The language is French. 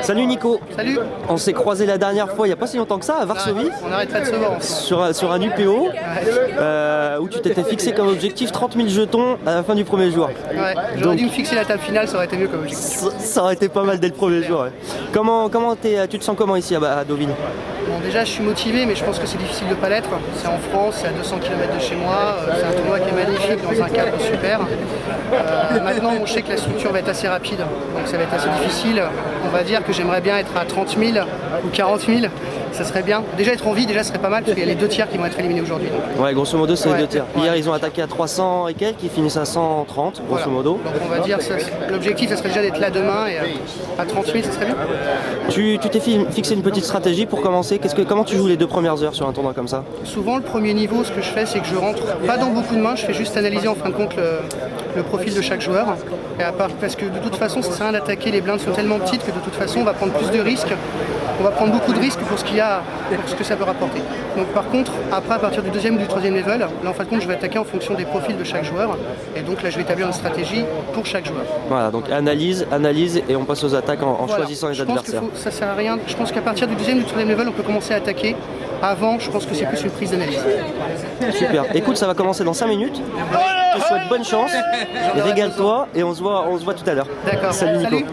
Salut Nico. Salut. On s'est croisé la dernière fois, il n'y a pas si longtemps que ça, à Varsovie. On n'arrête pas de se voir. Sur un UPO, où tu t'étais fixé comme objectif 30 000 jetons à la fin du premier jour. Ouais, j'aurais dû me fixer la table finale, ça aurait été mieux comme objectif. Ça aurait été pas mal dès le premier jour. Ouais. Tu te sens comment ici à Deauville? Bon, déjà, je suis motivé, mais je pense que c'est difficile de ne pas l'être. C'est en France, c'est à 200 km de chez moi. C'est un tournoi qui est magnifique, dans un cadre super. Maintenant, je sais que la structure va être assez rapide, donc ça va être assez difficile. On va dire que j'aimerais bien être à 30 000 ou 40 000. Ça serait bien. Déjà, être en vie, déjà, ce serait pas mal, parce qu'il y a les 2 tiers qui vont être éliminés aujourd'hui. Ouais, grosso modo, c'est les 2 tiers. Ouais. Hier, ils ont attaqué à 300 et quelques, ils finissent à 130, grosso modo. Donc, on va dire, l'objectif, ça serait déjà d'être là demain, et à 30 000, ça serait bien. Tu t'es fixé une petite stratégie pour commencer. Comment tu joues les 2 premières heures sur un tournoi comme ça? Souvent, le premier niveau, ce que je fais, c'est que je rentre pas dans beaucoup de mains, je fais juste analyser en fin de compte le profil de chaque joueur. Et parce que de toute façon, ça sert à rien d'attaquer, les blindes sont tellement petites que de toute façon, on va prendre plus de risques. On va prendre beaucoup de risques pour ce que ça peut rapporter. Donc par contre, après, à partir du 2e ou du 3e level, là en fin de compte, je vais attaquer en fonction des profils de chaque joueur. Et donc là, je vais établir une stratégie pour chaque joueur. Voilà, donc analyse, et on passe aux attaques en choisissant les adversaires. Ça sert à rien. Je pense qu'à partir du 2e ou du 3e level, on peut commencer à attaquer. Avant, je pense que c'est plus une prise d'analyse. Super. Écoute, ça va commencer dans 5 minutes. Je te souhaite bonne chance. Régale-toi et on se voit tout à l'heure. D'accord. Salut Nico. Salut.